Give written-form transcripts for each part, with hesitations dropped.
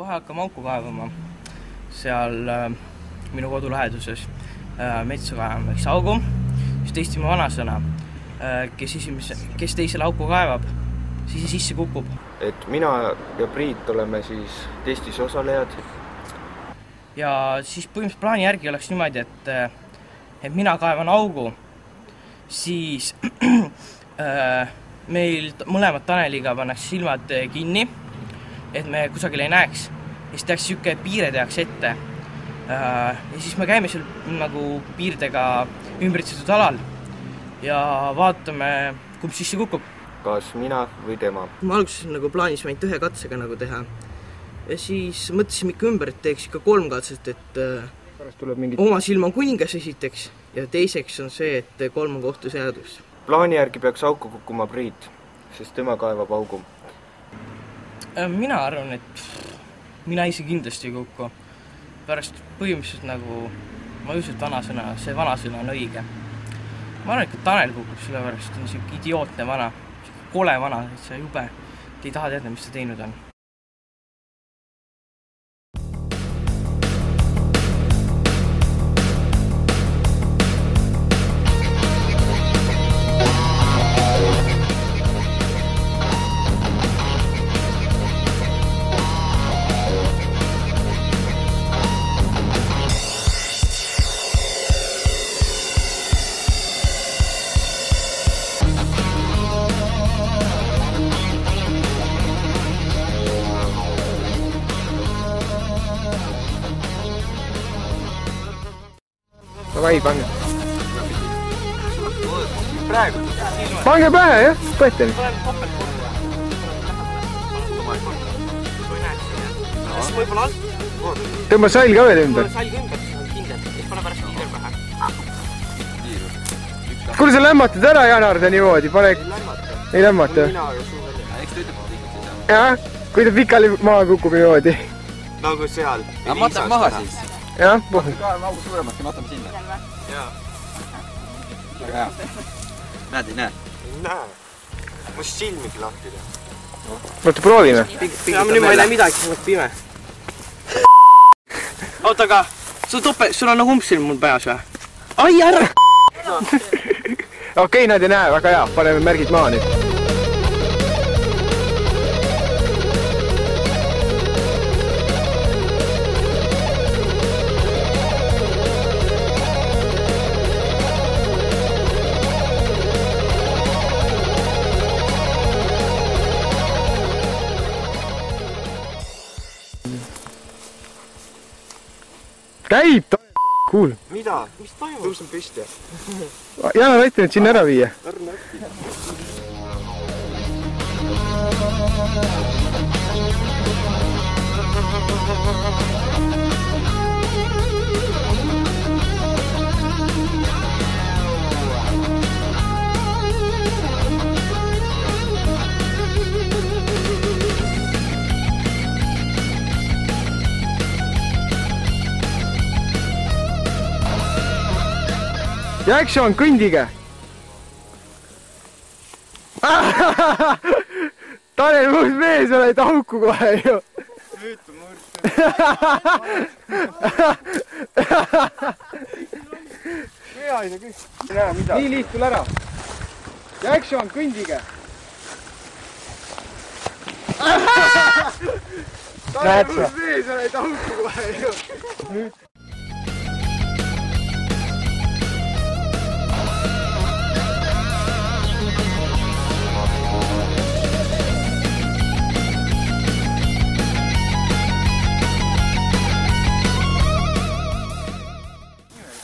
Kohe hakkame auku kaevama. Seal minu kodu läheduses metsa kaevama väikse augu. Just Eestimaa vanasõna. Kes teisele auku kaevab, siis sisse kukub. Et mina ja Priit oleme siis testis osalejad. Ja siis põhimõtteliselt plaani järgi oleks niimoodi, et mina kaevan augu, siis meil mõlemad Taneliga pannakse silmad kinni, et me kusagil ei näeks. Ja siis tehakse siuke piire tehakse ette. Ja siis me käime seal nagu piirdega ümbritsetud alal ja vaatame, kumb sisse kukub. Kas mina või tema? Ma alguses nagu plaanis ainult ühe katsega nagu teha. Ja siis mõtlesime ikka ümber, et teeks ikka 3 katset, et oma silm on kuningas esiteks ja teiseks on see, et 3 on kohtuseadus. Plaani järgi peaks auku kukkuma Priit, sest tema kaevab augu. Mina arvan, et mina ise kindlasti ei kukku. Pärast põhimõtteliselt nagu, ma usun, et see vanasõna on õige. Ma arvan, et Tanel kukub sellepärast, on siuke idiootne vana, kole vana, et see jube, et ei taha teada, mis ta teinud on. Vai, pange. Praegu. Pange pähe, jah? Põeteni. Võib-olla alt. Tõmba salg ka veel ümber. Salg ümber, siis on kindel. Eks pane pärast kiiver pähe. Kuule, sa lämmatad ära, Janar, ta niimoodi. Ei lämmata. Jah, kui ta pikali maha kukub niimoodi. Nagu seal. Aga matame maha siis. Jah, puhu. Kaevame augu suuremaks ja matame sinna. Jaa. Väga hea. Näed, ei näe? Ei näe. Ma silmigi lahti teha. Võtta proovime. Ja nüüd ma ei näe midagi, see on pime. Oota, aga sul on nagu umbsilm mul peas või? Ai, ära! Okei, nad ei näe, väga hea. Paneme märgid maha nüüd. Käib! Cool. Mida? Mis toimub? Tõusen püsti. Janar, aita nüüd sinna ära viia. Ärme äkki. ja action, kõndige! Tanel, muus mees, oled auku kohe ju! Süütu murd. Hea ei saa kõik. Ei näe midagi. Nii liit, tule ära! ja action, kõndige! Tanel, muus mees, oled auku kohe ju! Nüüd.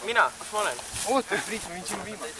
Mina, kus ma olen? Oota, Priit, ma võin sinu viimast.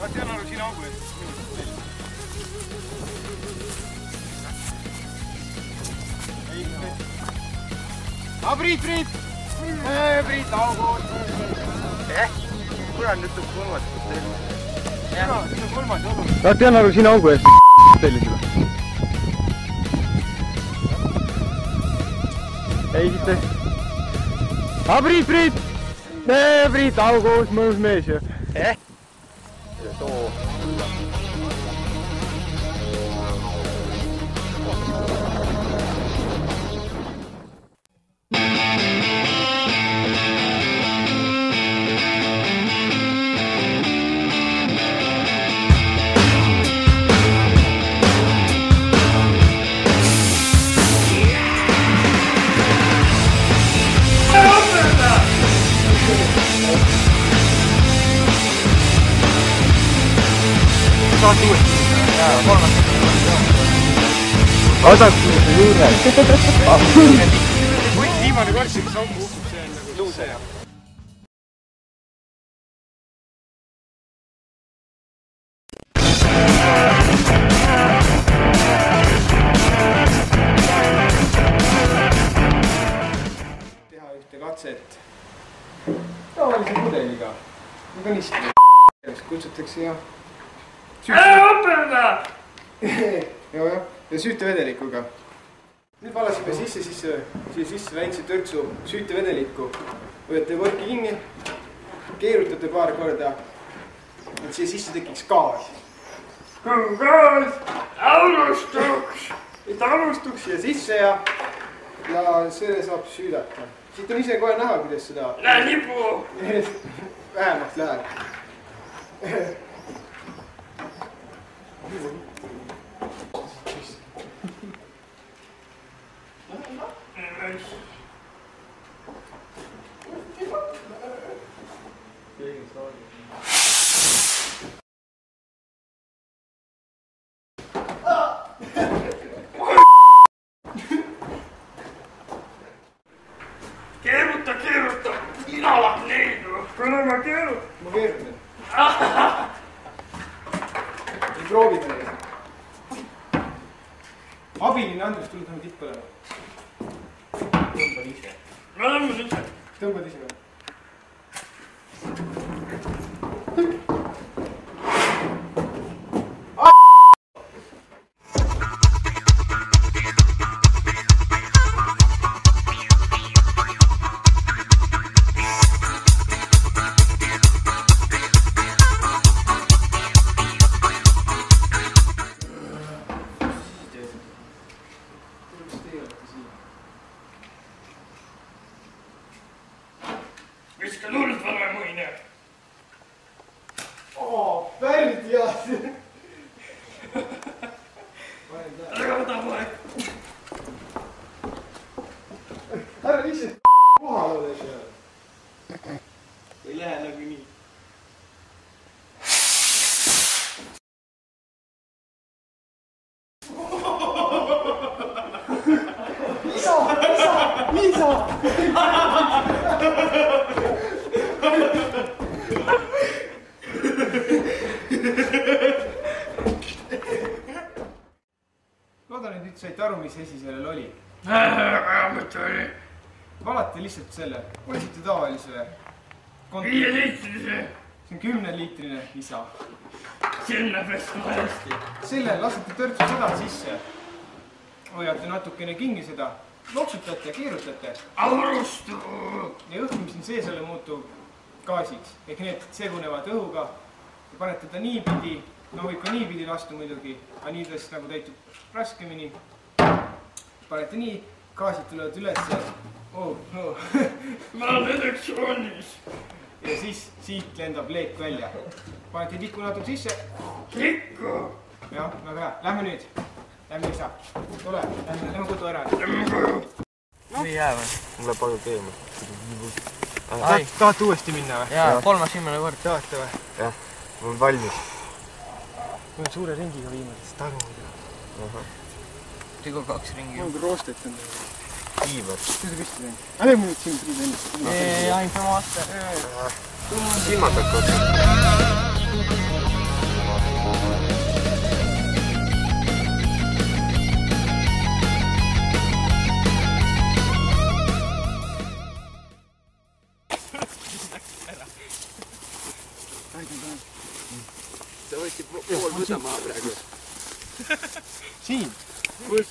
Ma tean aru, siin augu eest. Priit! Priit, augu! Kurat, nüüd tuleb kolmas. Nüüd on kolmas augu. Ma tean aru, siin augu eest. Telli seda. Ei, siit. Priit! Priit, augus, mõnus mees ju. Too. Saad uuesti. Kolmas. Vaadake juures. Viimane kord siin augu uhkub, see on nagu luuse. Teha ühte katset tavalise pudeliga. Nii kanistri. Kutsutakse ja ja süütevedelikuga. Nüüd valasime siia sisse väikse törtsu süütevedelikku. Võtate võrki kinni, keerutate paar korda, et siia sisse tekiks gaas. Gaas! Alustuks siia sisse ja selle saab süüdata. Siit on ise kohe näha, kuidas seda... Lähe lipu! Vähemalt läheb. Keeruta, mina lähen neidu. Kuule ma keerutan. Ma keerutan. Ei proovida neid. Abiline Andrus, tule tõmba tipp põlema. Tõmbad ise. Ma tõmban ise. Tõmbad ise või? Pärdiad! Ära võta poeg! Ära lihtsalt kohal ole seal. Ei lähe nagu nii. Liisa! Loodan, et nüüd saite aru, mis asi sellel oli. Valate lihtsalt selle, võtsite tavalise 5-liitrise. See on 10-liitrine isa. Selle peaks hästi. Selle lasete törtsu seda sisse. Hoiate natukene kingi seda, loksutate ja keerutate. Aurustu! Ja õhk, mis siin sees ole, muutub gaasiks. Ehk need segunevad õhuga. Ja panete ta niipidi, no võib ka niipidi lastu muidugi, aga niidest nagu täitub raskemini. Panete nii, gaasid tulevad ülesse. Oh, no. Ma olen edektsioonis. Ja siis siit lendab leek välja. Panete tikku natuke sisse. Tikku! Jah, väga hea. Lähme nüüd. Lähme isa. Tule, lähme kodu ära. Või jää või? Mulle palju keema. Tahate uuesti minna või? Jaa, 3. viimane kord. Tahate või? Jah, ma olen valmis. Ma olen suure ringiga viimasest taru. Tegu 2 ringi. Ma olen roostet on. Iiver. Kuidas püsti teinud? Lähme nüüd siin priid ennast. Ainult oma aasta. Silmad hakkavad. Sa võtsid pool võta maha praegu. Siin? Kus?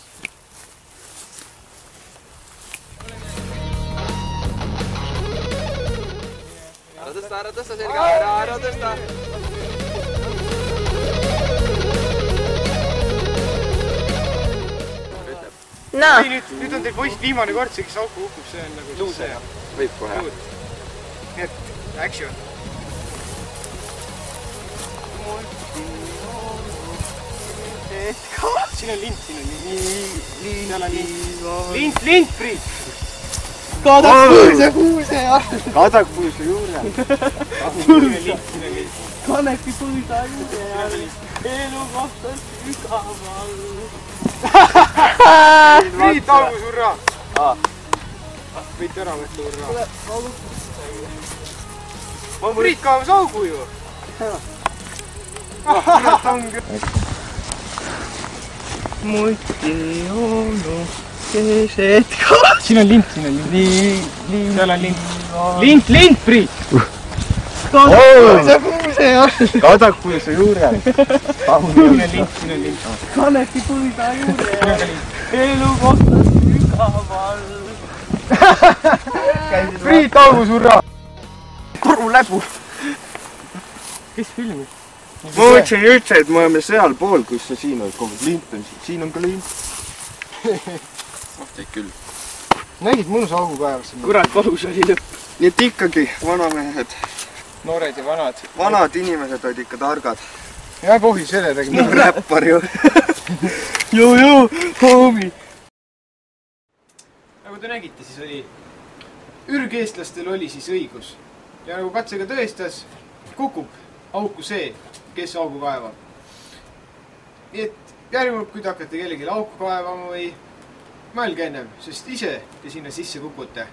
Ära tõsta selga, ära tõsta! No. Ei, nüüd on teil poiss viimane kord, see kes auku hukub, see on nagu luuse. Võib kohe. Nii et, action. Siin on lint, seal on lint. Lint, Priit! Kadakpuuse kuuse ja... Kadakpuuse juurde. Kanepipuusa juurde ja elu kohta sügaval. Priit, augu surra! Võite ära võtta urra. Priit kaevas augu ju! Muti onu keset ka. Siin on lint, seal on lint. Lint, Priit! Kadakpuuse ja... Kadakpuuse juurde. Siin on lint. Kanepipuusa juurde ja elu kohta sügaval. Priit, augu surra! Koru läbu. Kes filmib? Ma mõtlesin üldse, et me oleme seal pool, kus sa siin oled kogu. Lint on siin. Siin on ka lint. Teid küll. Nägid mõnus augu kaevas siin? Kurat, valus oli lõpp. Nii et ikkagi, vanamehed. Noored ja vanad. Vanad inimesed olid ikka targad. Ja pohvi selle tegime. Räppar ju. Joo, homie. Nagu te nägite, siis oli ürgeestlastel oli siis õigus. Ja nagu katsega tõestas, kukub auku see, kes augu kaevab. Nii et järgmine, kui te hakkate kellelegi auku kaevama või mõelge ennem, sest ise te sinna sisse kukute.